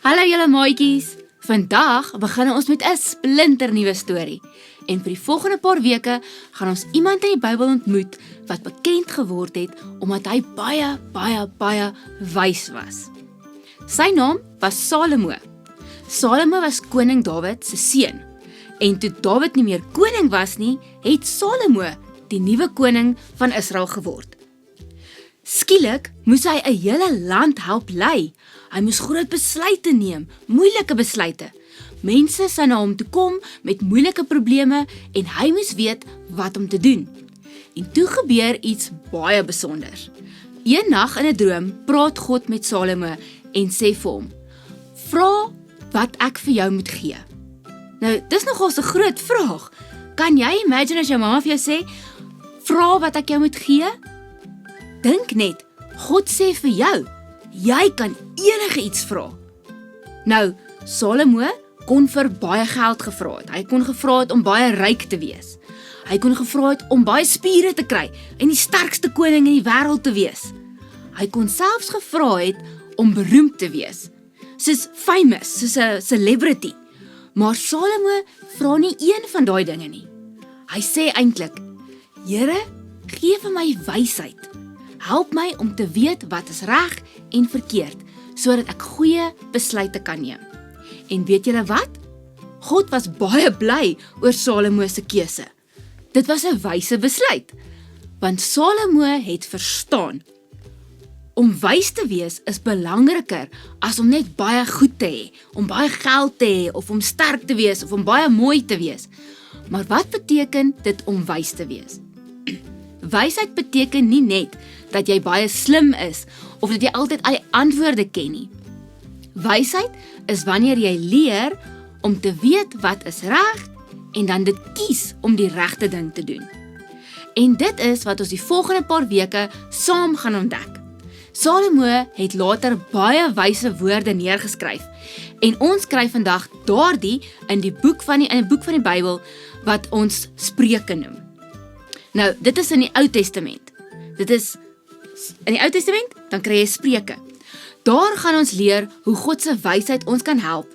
Hallo julle maatjies, vandag begin ons met 'n splinternuwe storie. En vir die volgende paar weke gaan ons iemand in die Bybel ontmoet wat bekend geword het omdat hy baie wys was. Sy naam was Salomo. Salomo was koning Dawid se seun. En toe Dawid nie meer koning was nie, het Salomo die nuwe koning van Israel geword. Skielik moes hy 'n hele land help lei. Hy moes groot besluite neem, moeilike besluite. Mense sou na hom toe kom met moeilike probleme en hy moes weet wat om te doen. En toe gebeur iets baie besonders. Een nag in 'n droom praat God met Salomo en sê vir hom: "Vra wat ek vir jou moet gee." Nou, dis nogal 'n groot vraag. Kan jy imagine as jou mamma vir jou sê: "Vra wat ek jou moet gee"? Dink net, God sê vir jou, jy kan enige iets vra. Nou, Salomo kon vir baie geld gevra het. Hy kon gevra het om baie ryk te wees. Hy kon gevra het om baie spiere te kry en die sterkste koning in die wêreld te wees. Hy kon selfs gevra het om beroemd te wees, soos famous, soos 'n celebrity. Maar Salomo vra nie een van daai dinge nie. Hy sê eintlik: "Here, gee vir my wysheid. Help my om te weet wat is reg en verkeerd, sodat ek goeie besluite kan neem." En weet julle wat? God was baie bly oor Salomo se keuse. Dit was 'n wyse besluit, want Salomo het verstaan. Om wys te wees is belangriker as om net baie goed te hê, om baie geld te hê, of om sterk te wees, of om baie mooi te wees. Maar wat beteken dit om wys te wees? Wysheid beteken nie net dat jy baie slim is, of dat jy altyd al die antwoorde ken nie. Wysheid is wanneer jy leer om te weet wat is reg, en dan dit kies om die regte ding te doen. En dit is wat ons die volgende paar weke saam gaan ontdek. Salomo het later baie wyse woorde neergeskryf, en ons skryf vandag daardie in 'n boek van die Bybel wat ons Spreuke noem. Nou, dit is in die Ou Testament. Dit is in die Ou Testament, dan kry jy Spreuke. Daar gaan ons leer hoe God se wysheid ons kan help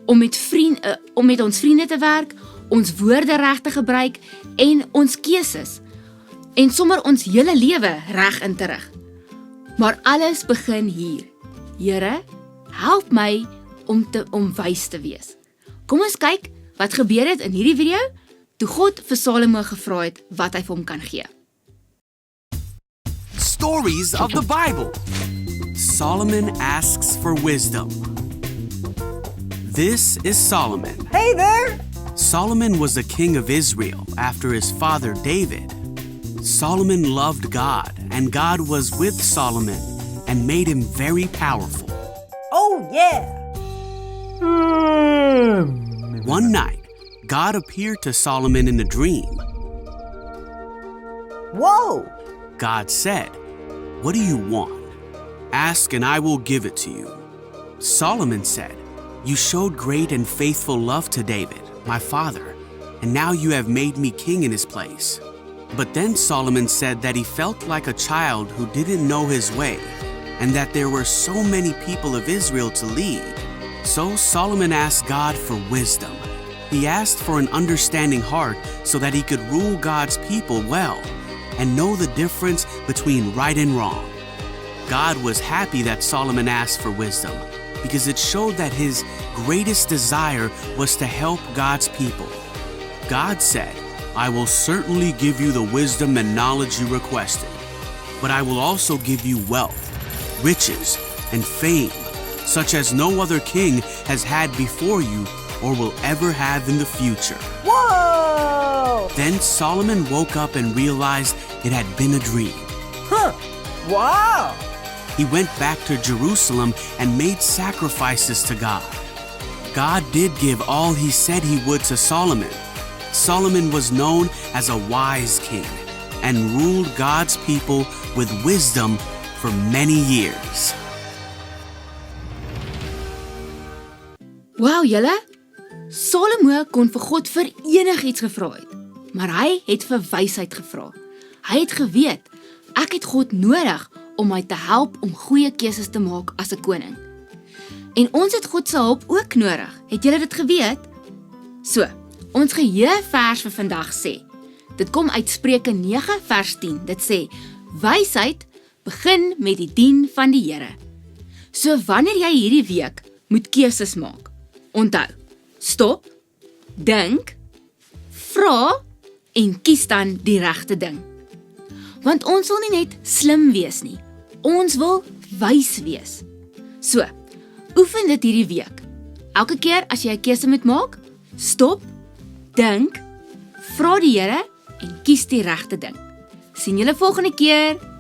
om met ons vriende te werk, ons woorde reg te gebruik en ons keuses en sommer ons hele lewe reg in te rig. Maar alles begin hier. Here, help my om wys te wees. Kom ons kyk wat gebeur het in hierdie video toe God vir Salomo gevra het wat hy vir hom kan gee. Stories of the Bible. Solomon asks for wisdom. This is Solomon. Hey there! Solomon was the king of Israel after his father David. Solomon loved God, and God was with Solomon and made him very powerful. Oh, yeah! One night, God appeared to Solomon in a dream. Whoa! God said, "What do you want? Ask and I will give it to you." Solomon said, "You showed great and faithful love to David, my father, and now you have made me king in his place." But then Solomon said that he felt like a child who didn't know his way, and that there were so many people of Israel to lead. So Solomon asked God for wisdom. He asked for an understanding heart so that he could rule God's people well and know the difference between right and wrong. God was happy that Solomon asked for wisdom because it showed that his greatest desire was to help God's people. God said, "I will certainly give you the wisdom and knowledge you requested, but I will also give you wealth, riches, and fame, such as no other king has had before you or will ever have in the future." Whoa! Then Solomon woke up and realized it had been a dream. Huh! Wow! He went back to Jerusalem and made sacrifices to God. God did give all he said he would to Solomon. Solomon was known as a wise king and ruled God's people with wisdom for many years. Wow, julle! Salomo kon vir God vir enigiets gevra het, maar hy het vir wysheid gevra. Hy het geweet, ek het God nodig om my te help om goeie keuses te maak as 'n koning. En ons het God se hulp ook nodig. Het julle dit geweet? So, ons geheuevers vir vandag sê. Dit kom uit Spreuke 9 vers 10. Dit sê: wysheid begin met die dien van die Here. So wanneer jy hierdie week moet keuses maak, onthou, stop, dink, vra en kies dan die regte ding. Want ons wil nie net slim wees nie, ons wil wys wees. So, oefen dit hierdie week. Elke keer as jy 'n keuse moet maak, stop, dink, vra die Here en kies die regte ding. Sien julle volgende keer.